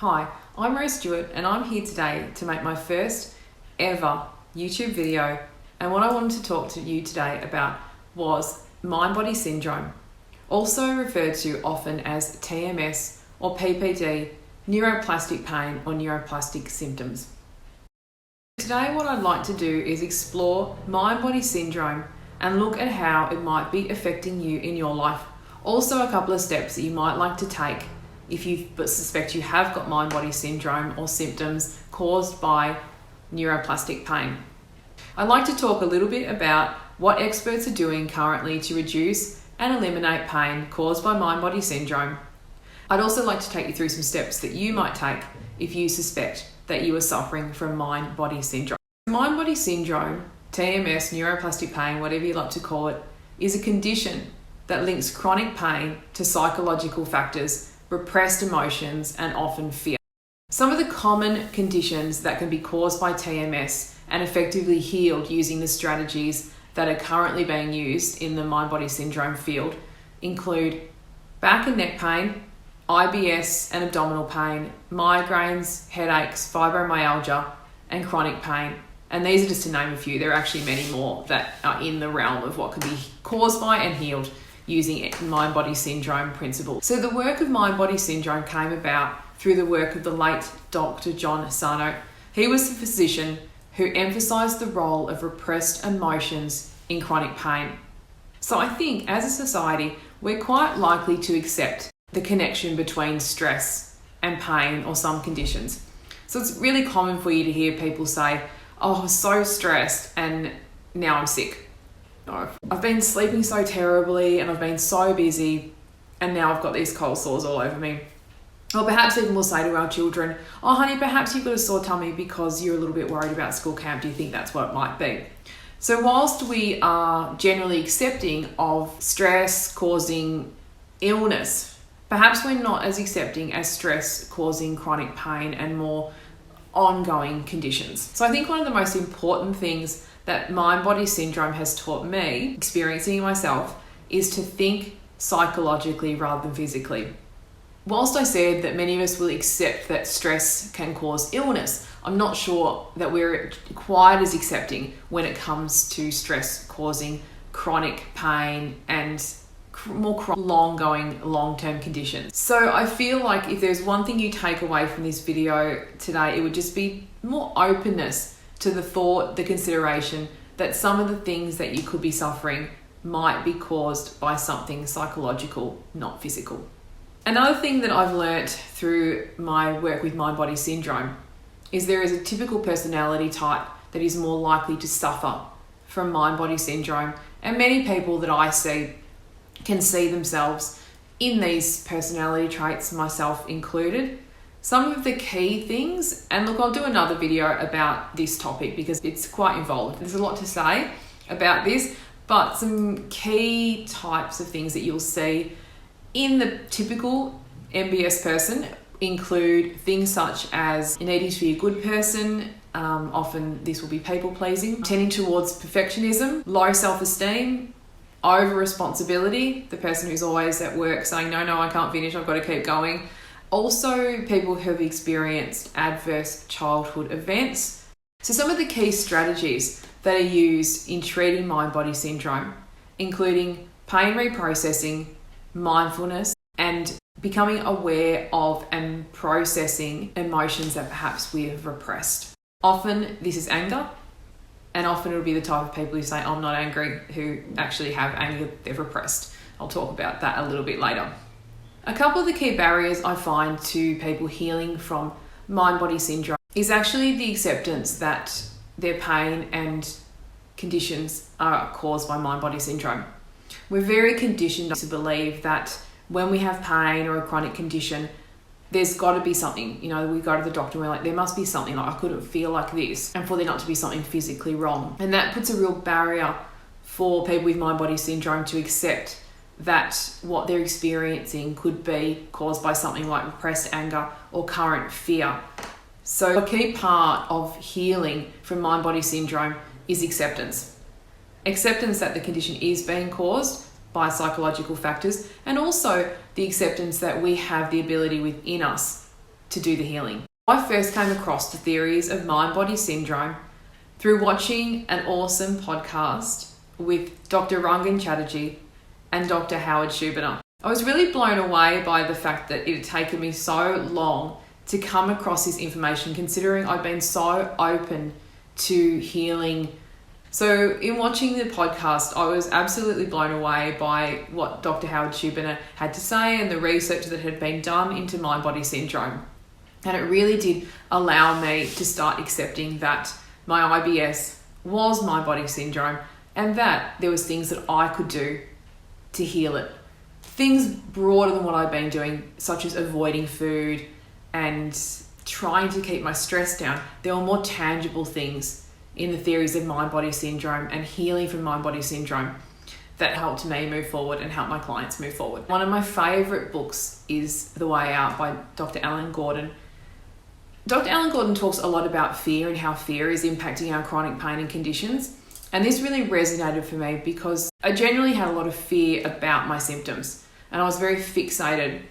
Hi, I'm Rose Stewart and I'm here today to make my first ever YouTube video, and what I wanted to talk to you today about was mind-body syndrome, also referred to often as TMS or PPD, neuroplastic pain or neuroplastic symptoms. Today what I'd like to do is explore mind-body syndrome and look at how it might be affecting you in your life. Also a couple of steps that you might like to take if you suspect you have got mind-body syndrome or symptoms caused by neuroplastic pain. I'd like to talk a little bit about what experts are doing currently to reduce and eliminate pain caused by mind-body syndrome. I'd also like to take you through some steps that you might take if you suspect that you are suffering from mind-body syndrome. Mind-body syndrome, TMS, neuroplastic pain, whatever you like to call it, is a condition that links chronic pain to psychological factors, repressed emotions, and often fear. Some of the common conditions that can be caused by TMS and effectively healed using the strategies that are currently being used in the mind-body syndrome field include back and neck pain, IBS and abdominal pain, migraines, headaches, fibromyalgia, and chronic pain. And these are just to name a few. There are actually many more that are in the realm of what can be caused by and healed using mind-body syndrome principles. So the work of mind-body syndrome came about through the work of the late Dr. John Sarno. He was the physician who emphasised the role of repressed emotions in chronic pain. So I think as a society, we're quite likely to accept the connection between stress and pain or some conditions. So it's really common for you to hear people say, "Oh, I was so stressed and now I'm sick." I've been sleeping so terribly and I've been so busy and now I've got these cold sores all over me. Or perhaps even we'll say to our children, "Oh honey, perhaps you've got a sore tummy because you're a little bit worried about school camp. Do you think that's what it might be?" So whilst we are generally accepting of stress causing illness, perhaps we're not as accepting as stress causing chronic pain and more ongoing conditions. So I think one of the most important things that mind-body syndrome has taught me, experiencing myself, is to think psychologically rather than physically. Whilst I said that many of us will accept that stress can cause illness, I'm not sure that we're quite as accepting when it comes to stress causing chronic pain and more long-term conditions. So I feel like if there's one thing you take away from this video today, it would just be more openness to the thought, the consideration that some of the things that you could be suffering might be caused by something psychological, not physical. Another thing that I've learnt through my work with mind-body syndrome is there is a typical personality type that is more likely to suffer from mind-body syndrome, and many people that I see can see themselves in these personality traits, myself included. Some of the key things, and look, I'll do another video about this topic because it's quite involved. There's a lot to say about this, but some key types of things that you'll see in the typical MBS person include things such as needing to be a good person. Often this will be people pleasing, tending towards perfectionism, low self-esteem, over responsibility, the person who's always at work saying, no, I can't finish, I've got to keep going. Also, people who have experienced adverse childhood events. So some of the key strategies that are used in treating mind-body syndrome, including pain reprocessing, mindfulness, and becoming aware of and processing emotions that perhaps we have repressed. Often this is anger, and often it'll be the type of people who say, "I'm not angry," who actually have anger they've repressed. I'll talk about that a little bit later. A couple of the key barriers I find to people healing from mind-body syndrome is actually the acceptance that their pain and conditions are caused by mind-body syndrome. We're very conditioned to believe that when we have pain or a chronic condition, there's got to be something. You know, we go to the doctor and we're like, there must be something, like I couldn't feel like this, and for there not to be something physically wrong. And that puts a real barrier for people with mind-body syndrome to accept that what they're experiencing could be caused by something like repressed anger or current fear. So a key part of healing from mind-body syndrome is acceptance. Acceptance that the condition is being caused by psychological factors, and also the acceptance that we have the ability within us to do the healing. I first came across the theories of mind-body syndrome through watching an awesome podcast with Dr. Rangan Chatterjee and Dr. Howard Schubiner. I was really blown away by the fact that it had taken me so long to come across this information, considering I've been so open to healing. So in watching the podcast, I was absolutely blown away by what Dr. Howard Schubiner had to say and the research that had been done into mind-body syndrome. And it really did allow me to start accepting that my IBS was mind-body syndrome and that there was things that I could do to heal it. Things broader than what I've been doing, such as avoiding food and trying to keep my stress down. There were more tangible things in the theories of mind-body syndrome and healing from mind-body syndrome that helped me move forward and help my clients move forward. One of my favourite books is The Way Out by Dr. Alan Gordon. Dr. Alan Gordon talks a lot about fear and how fear is impacting our chronic pain and conditions. And this really resonated for me because I generally had a lot of fear about my symptoms. And I was very fixated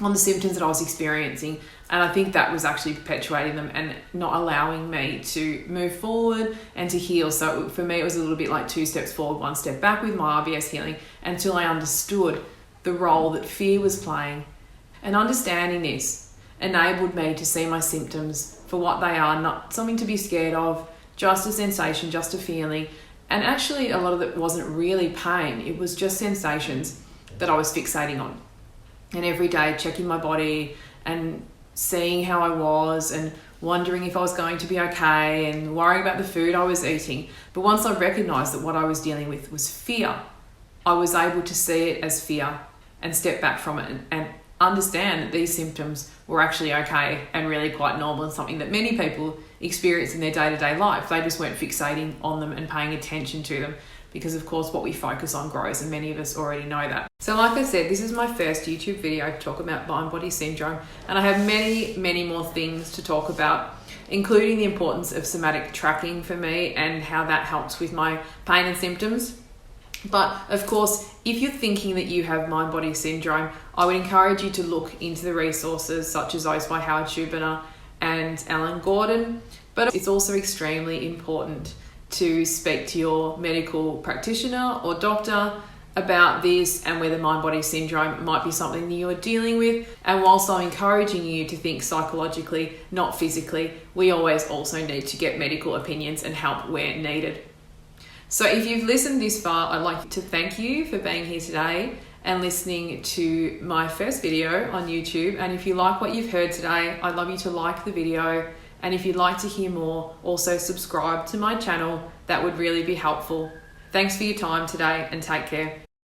on the symptoms that I was experiencing. And I think that was actually perpetuating them and not allowing me to move forward and to heal. So for me, it was a little bit like 2 steps forward, 1 step back with my IBS healing until I understood the role that fear was playing. And understanding this enabled me to see my symptoms for what they are, not something to be scared of, just a sensation, just a feeling. And actually a lot of it wasn't really pain. It was just sensations that I was fixating on. And every day checking my body and seeing how I was and wondering if I was going to be okay and worrying about the food I was eating. But once I recognized that what I was dealing with was fear, I was able to see it as fear and step back from it and understand that these symptoms were actually okay and really quite normal and something that many people experience in their day-to-day life. They just weren't fixating on them and paying attention to them because, of course, what we focus on grows, and many of us already know that. So like I said, this is my first YouTube video to talk about mind-body syndrome, and I have many, many more things to talk about, including the importance of somatic tracking for me and how that helps with my pain and symptoms. But of course, if you're thinking that you have mind-body syndrome, I would encourage you to look into the resources such as those by Howard Schubiner and Alan Gordon. But it's also extremely important to speak to your medical practitioner or doctor about this and whether mind-body syndrome might be something that you're dealing with. And whilst I'm encouraging you to think psychologically, not physically, we always also need to get medical opinions and help where needed. So if you've listened this far, I'd like to thank you for being here today and listening to my first video on YouTube. And if you like what you've heard today, I'd love you to like the video. And if you'd like to hear more, also subscribe to my channel. That would really be helpful. Thanks for your time today and take care.